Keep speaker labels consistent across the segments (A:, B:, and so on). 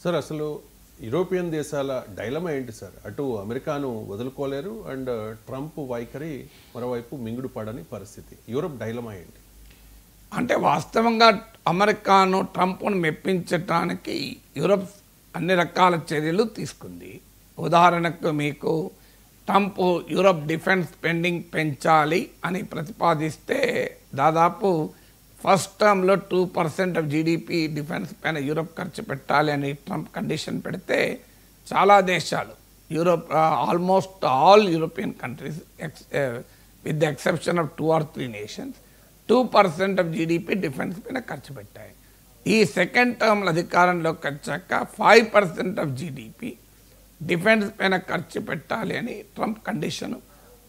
A: Sir అసలు European దేశాల dilemma ఏంటి సార్? అటు అమెరికాను వదులుకోలేరు అండ్ ట్రంప్ వైఖరి మరోవైపు మింగుడు పడని పరిస్థితి. యూరోప్ డైలమా ఏంటి?
B: అంటే వాస్తవంగా అమెరికాను ట్రంప్ను మెప్పించడానికి యూరోప్ అన్ని రకాల చర్యలు తీసుకుంది. ఉదాహరణకు మీకు ట్రంప్ యూరోప్ డిఫెన్స్ స్పెండింగ్ పెంచాలి అని ప్రతిపాదిస్తే దాదాపు ఫస్ట్ టర్మ్లో 2% ఆఫ్ జీడిపి డిఫెన్స్ పైన యూరోప్ ఖర్చు పెట్టాలి అని ట్రంప్ కండిషన్ పెడితే చాలా దేశాలు Europe almost all European countries with the exception of 2 or 3 nations 2% of GDP defence పైన ఖర్చు పెట్టాయి. ఈ సెకండ్ టర్మ్లో అధికారంలోకి వచ్చాక 5% ఆఫ్ జీడిపి డిఫెన్స్ పైన ఖర్చు పెట్టాలి అని ట్రంప్ కండిషను.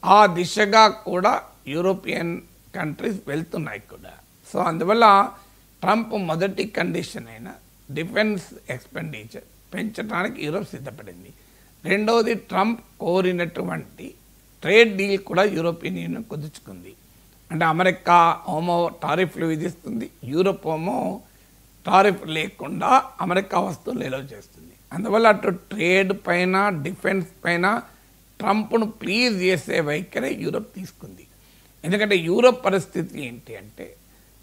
B: ఆ దిశగా కూడా యూరోపియన్ కంట్రీస్ వెళ్తున్నాయి కూడా. సో అందువల్ల ట్రంప్ మొదటి కండిషన్ అయిన డిఫెన్స్ ఎక్స్పెండిచర్ పెంచడానికి యూరోప్ సిద్ధపడింది. రెండవది ట్రంప్ కోరినటువంటి ట్రేడ్ డీల్ కూడా యూరోపియన్ యూనియన్ కుదుర్చుకుంది. అంటే అమెరికా హోమో టారిఫ్లు విధిస్తుంది, యూరోప్ హోమో టారిఫ్ లేకుండా అమెరికా వస్తువులు నిల్వ చేస్తుంది. అందువల్ల అటు ట్రేడ్ పైన డిఫెన్స్ పైన ట్రంప్ను ప్లీజ్ చేసే వైఖరి యూరోప్ తీసుకుంది. ఎందుకంటే యూరోప్ పరిస్థితి ఏంటి అంటే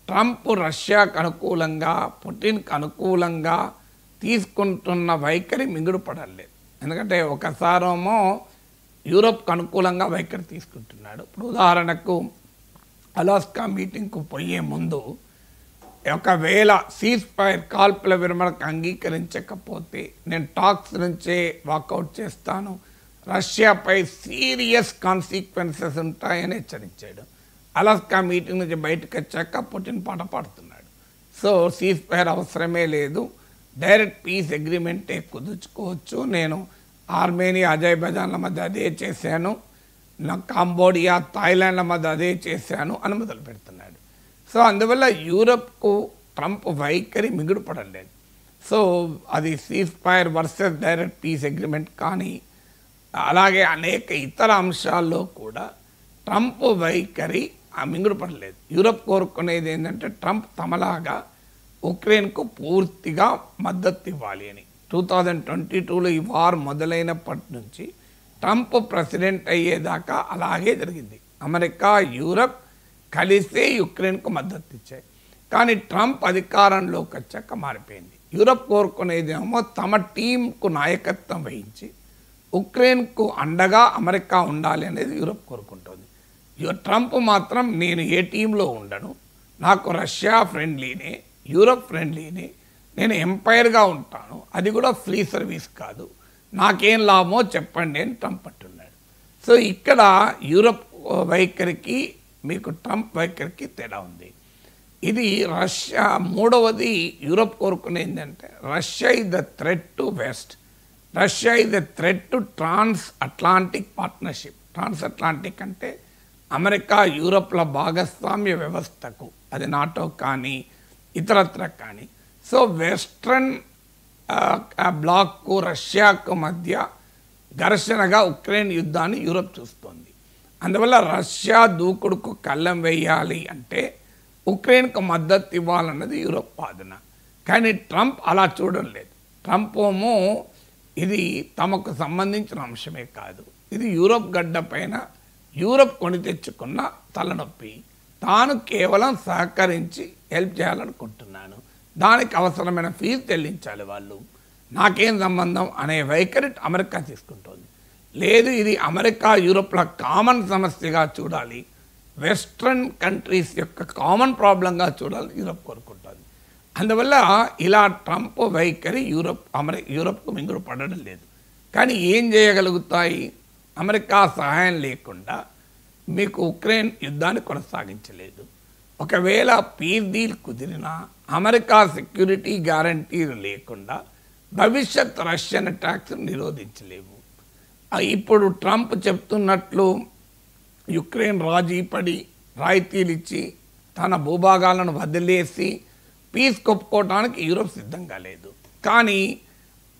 B: ట్రంప్ రష్యాకు అనుకూలంగా పుటిన్కి అనుకూలంగా తీసుకుంటున్న వైఖరి మింగుడు పడలేదు. ఎందుకంటే ఒకసారేమో యూరోప్కి అనుకూలంగా వైఖరి తీసుకుంటున్నాడు. ఇప్పుడు ఉదాహరణకు అలాస్కా మీటింగ్కు పోయే ముందు ఒకవేళ సీజ్ ఫైర్ కాల్పుల విరమణకు అంగీకరించకపోతే నేను టాక్స్ నుంచే వాకౌట్ చేస్తాను, రష్యాపై సీరియస్ కాన్సిక్వెన్సెస్ ఉంటాయని హెచ్చరించాడు. అలాస్కా మీటింగ్ నుంచి బయటకు వచ్చాక పుటిన్ పాట పాడుతున్నాడు. సో సీజ్ ఫైర్ అవసరమే లేదు, డైరెక్ట్ పీస్ అగ్రిమెంటే కుదుర్చుకోవచ్చు, నేను ఆర్మేనియా అజర్బైజాన్ల మధ్య అదే చేశాను, నా కాంబోడియా థాయిలాండ్ల మధ్య అదే చేశాను అని మొదలు పెడుతున్నాడు. సో అందువల్ల యూరప్కు ట్రంప్ వైఖరి మిగుడు పడలేదు. సో అది cease fire versus direct peace agreement కానీ అలాగే అనేక ఇతర అంశాల్లో కూడా ట్రంప్ వైఖరి మింగుడు పడలేదు. యూరప్ కోరుకునేది ఏంటంటే ట్రంప్ తమలాగా ఉక్రెయిన్కు పూర్తిగా మద్దతు ఇవ్వాలి అని. 2022లో ఈ వార్ మొదలైనప్పటి నుంచి ట్రంప్ ప్రెసిడెంట్ అయ్యేదాకా అలాగే జరిగింది. అమెరికా యూరప్ కలిసే యుక్రెయిన్కు మద్దతు ఇచ్చాయి. కానీ ట్రంప్ అధికారంలోకి వచ్చాక మారిపోయింది. యూరప్ కోరుకునేదేమో తమ టీంకు నాయకత్వం వహించి ఉక్రెయిన్కు అండగా అమెరికా ఉండాలి అనేది యూరప్ కోరుకుంటుంది. ట్రంప్ మాత్రం నేను ఏ టీంలో ఉండను, నాకు రష్యా ఫ్రెండ్లీనే యూరప్ ఫ్రెండ్లీనే, నేను ఎంపైర్గా ఉంటాను, అది కూడా ఫ్రీ సర్వీస్ కాదు, నాకేం లాభమో చెప్పండి అని ట్రంప్ అంటున్నాడు. సో ఇక్కడ యూరప్ వైఖరికి మీకు ట్రంప్ వైఖరికి తేడా ఉంది. ఇది రష్యా మూడవది యూరోప్ కోరుకునేది అంటే Russia is the threat to west, Russia is the threat to trans Atlantic partnership. Trans Atlantic అంటే అమెరికా యూరోప్ల భాగస్వామ్య వ్యవస్థకు, అది నాటో కానీ ఇతరత్ర కానీ. సో వెస్ట్రన్ బ్లాక్కు రష్యాకు మధ్య ఘర్షణగా ఉక్రెయిన్ యుద్ధాన్ని యూరోప్ చూస్తోంది. అందువల్ల రష్యా దూకుడుకు కళ్ళెం వేయాలి అంటే ఉక్రెయిన్కు మద్దతు ఇవ్వాలన్నది యూరోప్ వాదన. కానీ ట్రంప్ అలా చూడడం లేదు. ట్రంప్ ఏమో ఇది తమకు సంబంధించిన అంశమే కాదు, ఇది యూరోప్ గడ్డ పైన యూరోప్ కొని తెచ్చుకున్న తలనొప్పి, తాను కేవలం సహకరించి హెల్ప్ చేయాలనుకుంటున్నాను, దానికి అవసరమైన ఫీజు చెల్లించాలి వాళ్ళు, నాకేం సంబంధం అనే వైఖరి అమెరికా తీసుకుంటోంది. లేదు, ఇది అమెరికా యూరోప్ల కామన్ సమస్యగా చూడాలి, వెస్ట్రన్ కంట్రీస్ యొక్క కామన్ ప్రాబ్లంగా చూడాలని యూరోప్ కోరుకుంటుంది. అందువల్ల ఇలా ట్రంప్ వైఖరి యూరోప్కు మింగుడు పడడం లేదు. కానీ ఏం చేయగలుగుతాయి? అమెరికా సహాయం లేకుండా మీకు ఉక్రెయిన్ యుద్ధాన్ని కొనసాగించలేదు. ఒకవేళ పీస్ డీల్ కుదిరినా అమెరికా సెక్యూరిటీ గ్యారంటీలు లేకుండా భవిష్యత్ రష్యన్ అటాక్స్ నిరోధించలేవు. ఇప్పుడు ట్రంప్ చెప్తున్నట్లు యుక్రెయిన్ రాజీపడి రాయితీలు ఇచ్చి తన భూభాగాలను వదిలేసి పీస్ కొప్పుకోవడానికి యూరోప్ సిద్ధంగా లేదు. కానీ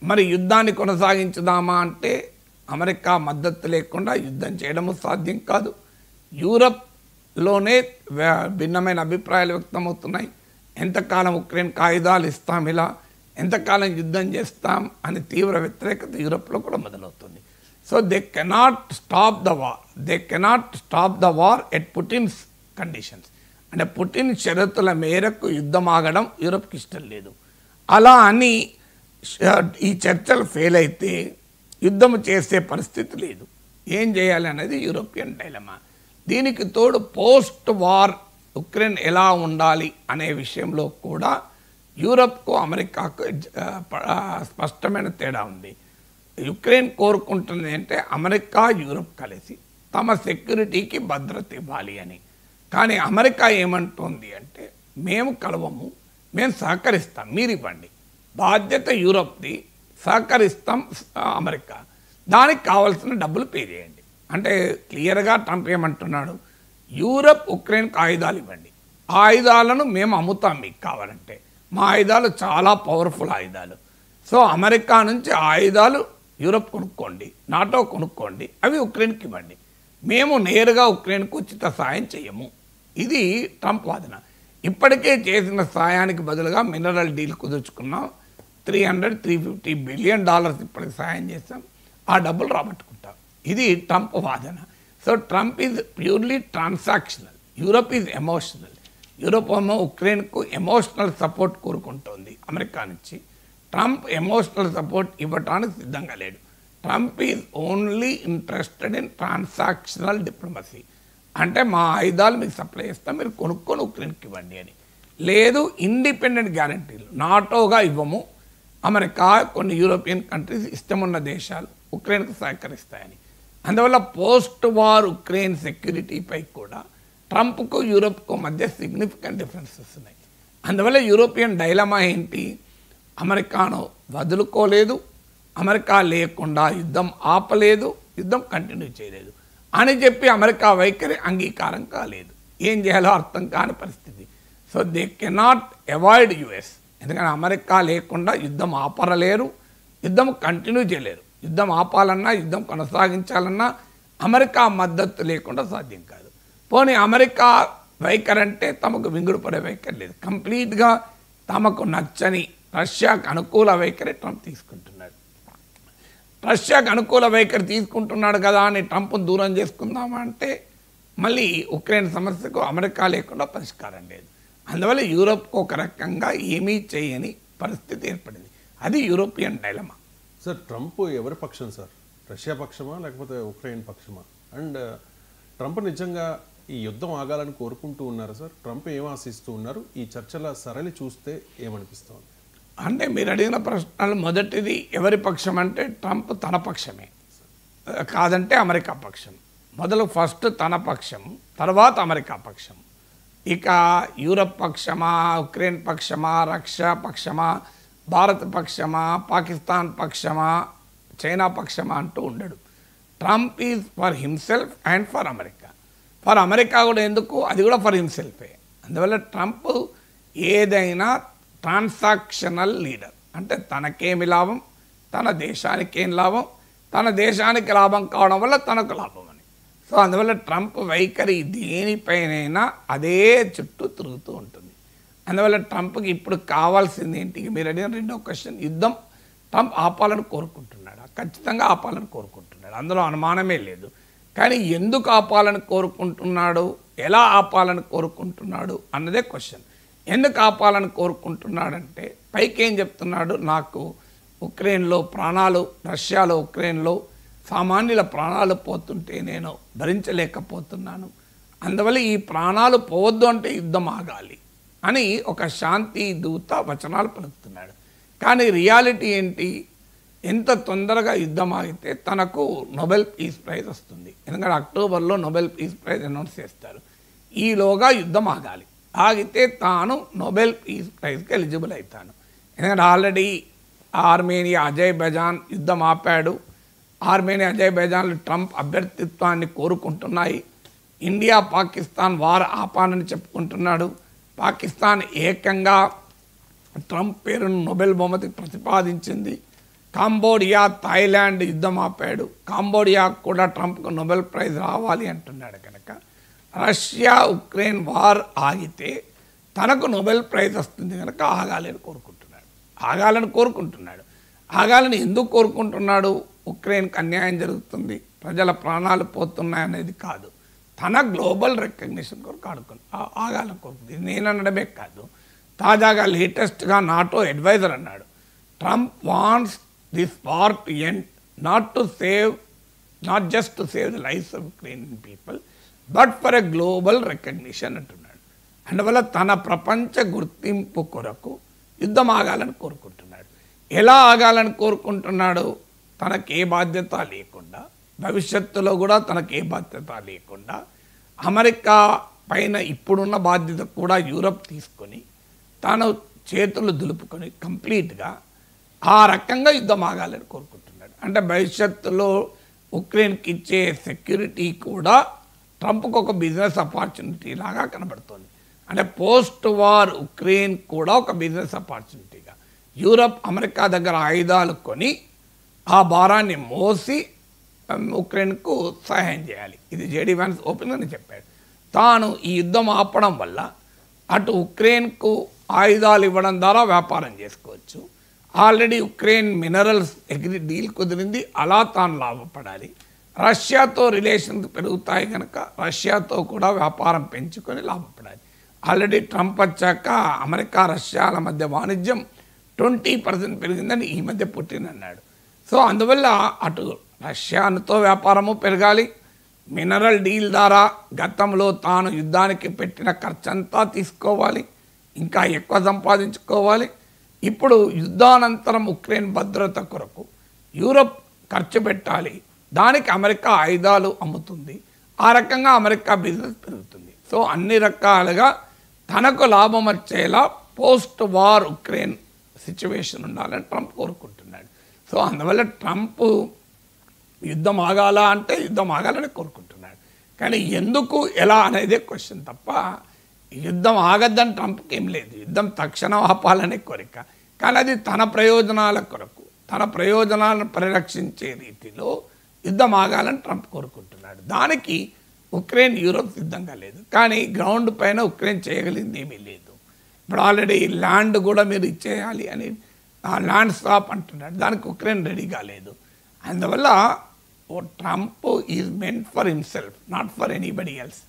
B: మరి యుద్ధాన్ని కొనసాగించుదామా అంటే అమెరికా మద్దతు లేకుండా యుద్ధం చేయడము సాధ్యం కాదు. యూరప్లోనే భిన్నమైన అభిప్రాయాలు వ్యక్తమవుతున్నాయి. ఎంతకాలం ఉక్రెయిన్కి ఆయుధాలు ఇస్తాం, ఇలా ఎంతకాలం యుద్ధం చేస్తాం అని తీవ్ర వ్యతిరేకత యూరోప్లో కూడా మొదలవుతుంది. So they cannot stop the war, they cannot stop the war at Putin's conditions. అంటే పుటిన్ షరతుల మేరకు యుద్ధం ఆగడం యూరోప్కి ఇష్టం లేదు. అలా అని ఈ చర్చలు ఫెయిల్ అయితే యుద్ధం చేసే పరిస్థితి లేదు. ఏం చేయాలి అనేది యూరోపియన్ డైలమా. దీనికి తోడు పోస్ట్ వార్ ఉక్రెయిన్ ఎలా ఉండాలి అనే విషయంలో కూడా యూరప్కు అమెరికాకు స్పష్టమైన తేడా ఉంది. యుక్రెయిన్ కోరుకుంటుంది అంటే అమెరికా యూరప్ కలిసి తమ సెక్యూరిటీకి భద్రత ఇవ్వాలి అని. కానీ అమెరికా ఏమంటుంది అంటే మేము కలవము, మేము సహకరిస్తాం, మీరు ఇవ్వండి, బాధ్యత యూరప్ది, సహకరిస్తాం అమెరికా, దానికి కావాల్సిన డబ్బులు పే చేయండి. అంటే క్లియర్గా ట్రంప్ ఏమంటున్నాడు, యూరప్ ఉక్రెయిన్కి ఆయుధాలు ఇవ్వండి, ఆ ఆయుధాలను మేము అమ్ముతాం మీకు కావాలంటే, మా ఆయుధాలు చాలా పవర్ఫుల్ ఆయుధాలు, సో అమెరికా నుంచి ఆయుధాలు యూరప్ కొనుక్కోండి, నాటో కొనుక్కోండి, అవి ఉక్రెయిన్కి ఇవ్వండి, మేము నేరుగా ఉక్రెయిన్కు ఉచిత సాయం చేయము. ఇది ట్రంప్ వాదన. ఇప్పటికే చేసిన సాయానికి బదులుగా మినరల్ డీల్ కుదుర్చుకున్నాం, $350 బిలియన్ ఇప్పటికి సాయం చేస్తాం, ఆ డబ్బులు రాబట్టుకుంటాం. ఇది ట్రంప్ వాదన. So Trump is purely transactional, Europe is emotional. Europe ఏమో ఉక్రెయిన్కు ఎమోషనల్ సపోర్ట్ కోరుకుంటోంది అమెరికా నుంచి. ట్రంప్ ఎమోషనల్ సపోర్ట్ ఇవ్వడానికి సిద్ధంగా లేడు. Trump is only interested in transactional diplomacy. అంటే మా ఆయుధాలు మీకు సప్లై చేస్తాం, మీరు కొనుక్కొని ఉక్రెయిన్కి ఇవ్వండి అని. లేదు ఇండిపెండెంట్ గ్యారంటీలు, నాటోగా ఇవ్వము, అమెరికా కొన్ని యూరోపియన్ కంట్రీస్ ఇష్టమున్న దేశాలు ఉక్రెయిన్కు సహకరిస్తాయని. అందువల్ల పోస్ట్ వార్ ఉక్రెయిన్ సెక్యూరిటీపై కూడా ట్రంప్కు యూరోప్కు మధ్య సిగ్నిఫికెంట్ డిఫరెన్సెస్ ఉన్నాయి. అందువల్ల యూరోపియన్ డైలమా ఏంటి, అమెరికాను వదులుకోలేదు, అమెరికా లేకుండా యుద్ధం ఆపలేదు, యుద్ధం కంటిన్యూ చేయలేదు అని చెప్పి అమెరికా వైఖరి అంగీకారం కాలేదు. ఏం చేయాలో అర్థం కాని పరిస్థితి. So they cannot avoid US, ఎందుకంటే అమెరికా లేకుండా యుద్ధం ఆపరలేరు, యుద్ధం కంటిన్యూ చేయలేరు. యుద్ధం ఆపాలన్నా యుద్ధం కొనసాగించాలన్నా అమెరికా మద్దతు లేకుండా సాధ్యం కాదు. పోనీ అమెరికా వైఖరి అంటే తమకు వింగుడు పడే వైఖరి లేదు, కంప్లీట్గా తమకు నచ్చని రష్యాకు అనుకూల వైఖరి ట్రంప్ తీసుకుంటున్నాడు. రష్యాకు అనుకూల వైఖరి తీసుకుంటున్నాడు కదా అని ట్రంప్ను దూరం చేసుకుందామా అంటే మళ్ళీ ఉక్రెయిన్ సమస్యకు అమెరికా లేకుండా పరిష్కారం లేదు. అందువల్ల యూరోప్కు ఒక రకంగా ఏమీ చేయని పరిస్థితి ఏర్పడింది. అది యూరోపియన్ డైలమా.
A: సార్ ట్రంప్ ఎవరి పక్షం సార్, రష్యా పక్షమా లేకపోతే ఉక్రెయిన్ పక్షమా? అండ్ ట్రంప్ నిజంగా ఈ యుద్ధం ఆగాలని కోరుకుంటూ ఉన్నారా సార్? ట్రంప్ ఏం ఆశిస్తూ ఉన్నారు? ఈ చర్చల సరళి చూస్తే ఏమనిపిస్తుంది?
B: అంటే మీరు అడిగిన ప్రశ్నలు మొదటిది ఎవరి పక్షం అంటే ట్రంప్ తన పక్షమే, కాదంటే అమెరికా పక్షం. మొదలు ఫస్ట్ తన పక్షం, తర్వాత అమెరికా పక్షం. ఇక యూరప్ పక్షమా, ఉక్రెయిన్ పక్షమా, రష్యా పక్షమా, భారత్ పక్షమా, పాకిస్తాన్ పక్షమా, చైనా పక్షమా అంటూ ఉండడు. Trump is for himself and for America. For America కూడా ఎందుకు, అది కూడా ఫర్ హిమ్సెల్ఫే. అందువల్ల ట్రంప్ ఏదైనా ట్రాన్సాక్షనల్ లీడర్, అంటే తనకేమి లాభం, తన దేశానికి ఏం లాభం, తన దేశానికి లాభం కావడం వల్ల తనకు లాభం అని. సో అందువల్ల ట్రంప్ వైఖరి దేనిపైనైనా అదే చుట్టూ తిరుగుతూ ఉంటుంది. అందువల్ల ట్రంప్కి ఇప్పుడు కావాల్సింది ఏంటి, మీరు అడిగిన రెండో క్వశ్చన్, యుద్ధం ట్రంప్ ఆపాలని కోరుకుంటున్నాడు, ఖచ్చితంగా ఆపాలని కోరుకుంటున్నాడు, అందులో అనుమానమే లేదు. కానీ ఎందుకు ఆపాలని కోరుకుంటున్నాడు, ఎలా ఆపాలని కోరుకుంటున్నాడు అన్నదే క్వశ్చన్. ఎందుకు ఆపాలని కోరుకుంటున్నాడంటే పైకి ఏం చెప్తున్నాడు, నాకు ఉక్రెయిన్లో ప్రాణాలు, రష్యాలో ఉక్రెయిన్లో సామాన్యుల ప్రాణాలు పోతుంటే నేను భరించలేకపోతున్నాను, అందువల్ల ఈ ప్రాణాలు పోవద్దు అంటే యుద్ధం ఆగాలి అని ఒక శాంతి దూత వచనాలు పలుకుతున్నాడు. కానీ రియాలిటీ ఏంటి, ఎంత తొందరగా యుద్ధం ఆగితే తనకు నోబెల్ పీస్ ప్రైజ్ వస్తుంది. ఎందుకంటే అక్టోబర్లో నోబెల్ పీస్ ప్రైజ్ అనౌన్స్ చేస్తారు. ఈలోగా యుద్ధం ఆగాలి, ఆగితే తాను నోబెల్ పీస్ ప్రైజ్కి ఎలిజిబుల్ అవుతాను. ఎందుకంటే ఆల్రెడీ ఆర్మేనియా, అజర్బైజాన్ యుద్ధం ఆపాడు. ఆర్మేనియా, అజర్బైజాన్లు ట్రంప్ అభ్యర్థిత్వాన్ని కోరుకుంటున్నాయి. ఇండియా పాకిస్తాన్ వార్ ఆపానని చెప్పుకుంటున్నాడు. పాకిస్తాన్ ఏకంగా ట్రంప్ పేరును నోబెల్ బహుమతికి ప్రతిపాదించింది. కాంబోడియా, థాయిలాండ్ యుద్ధం ఆపాడు. కాంబోడియా కూడా ట్రంప్కు నోబెల్ ప్రైజ్ రావాలి అంటున్నాడు. కనుక రష్యా ఉక్రెయిన్ వార్ ఆగితే తనకు నోబెల్ ప్రైజ్ వస్తుంది కనుక ఆగాలి అని కోరుకుంటున్నాడు. ఆగాలని కోరుకుంటున్నాడు. ఆగాలని ఎందుకు కోరుకుంటున్నాడు? ఉక్రెయిన్కి అన్యాయం జరుగుతుంది, ప్రజల ప్రాణాలు పోతున్నాయి అనేది కాదు. తన గ్లోబల్ రికగ్నిషన్ కొరకు ఆగాలని కోరుకుంటుంది. ఇది నేను అనడమే కాదు, తాజాగా లేటెస్ట్గా నాటో అడ్వైజర్ అన్నాడు, Trump wants this war to end not just to save the lives of Ukrainian people but for a global recognition అంటున్నాడు. అందువల్ల తన ప్రపంచ గుర్తింపు కొరకు యుద్ధం ఆగాలని కోరుకుంటున్నాడు. ఎలా ఆగాలని కోరుకుంటున్నాడు? తనకే బాధ్యత లేకుండా, భవిష్యత్తులో కూడా తనకే బాధ్యత లేకుండా, అమెరికా పైన ఇప్పుడున్న బాధ్యత కూడా యూరప్ తీసుకొని తాను చేతులు దులుపుకొని కంప్లీట్గా ఆ రకంగా యుద్ధం ఆగాలని కోరుకుంటున్నాడు. అంటే భవిష్యత్తులో ఉక్రెయిన్కి ఇచ్చే సెక్యూరిటీ కూడా ట్రంప్కి ఒక బిజినెస్ ఆపర్చునిటీ లాగా కనబడుతుంది. అంటే పోస్ట్ వార్ ఉక్రెయిన్ కూడా ఒక బిజినెస్ ఆపర్చునిటీగా యూరప్ అమెరికా దగ్గర ఆయుధాలు కొని ఆ భారాన్ని మోసి ఉక్రెయిన్కు సహాయం చేయాలి. ఇది జేడీ వ్యాన్స్ ఓపెన్గానే చెప్పాడు. తాను ఈ యుద్ధం ఆపడం వల్ల అటు ఉక్రెయిన్కు ఆయుధాలు ఇవ్వడం ద్వారా వ్యాపారం చేసుకోవచ్చు. ఆల్రెడీ ఉక్రెయిన్ మినరల్స్ డీల్ కుదిరింది, అలా తాను లాభపడాలి. రష్యాతో రిలేషన్స్ పెరుగుతాయి కనుక రష్యాతో కూడా వ్యాపారం పెంచుకొని లాభపడాలి. ఆల్రెడీ ట్రంప్ వచ్చాక అమెరికా రష్యాల మధ్య వాణిజ్యం 20% పెరిగిందని ఈ మధ్య పుటిన్ అన్నాడు. సో అందువల్ల అటు రష్యాతో వ్యాపారము పెరగాలి, మినరల్ డీల్ ద్వారా గతంలో తాను యుద్ధానికి పెట్టిన ఖర్చంతా తీసుకోవాలి, ఇంకా ఎక్కువ సంపాదించుకోవాలి. ఇప్పుడు యుద్ధానంతరం ఉక్రెయిన్ భద్రత కొరకు యూరప్ ఖర్చు పెట్టాలి, దానికి అమెరికా ఆయుధాలు అమ్ముతుంది, ఆ రకంగా అమెరికా బిజినెస్ పెరుగుతుంది. సో అన్ని రకాలుగా తనకు లాభం వచ్చేలా పోస్ట్ వార్ ఉక్రెయిన్ సిచ్యువేషన్ ఉండాలని ట్రంప్ కోరుకుంటున్నాడు. సో అందువల్ల ట్రంప్ యుద్ధం ఆగాల అంటే యుద్ధం ఆగాలని కోరుకుంటున్నాడు. కానీ ఎందుకు ఎలా అనేదే క్వశ్చన్ తప్ప యుద్ధం ఆగద్దని ట్రంప్కి ఏం లేదు. యుద్ధం తక్షణం ఆపాలనే కోరిక, కానీ అది తన ప్రయోజనాల కొరకు, తన ప్రయోజనాలను పరిరక్షించే రీతిలో యుద్ధం ఆగాలని ట్రంప్ కోరుకుంటున్నాడు. దానికి ఉక్రెయిన్ యూరోప్ సిద్ధంగా లేదు. కానీ గ్రౌండ్ పైన ఉక్రెయిన్ చేయగలిగింది ఏమీ లేదు. ఇప్పుడు ఆల్రెడీ ల్యాండ్ కూడా మీరు ఇచ్చేయాలి అని ల్యాండ్ స్టాప్ అంటున్నాడు, దానికి ఉక్రెయిన్ రెడీగా లేదు. అందువల్ల Trump is meant for himself, not for anybody else.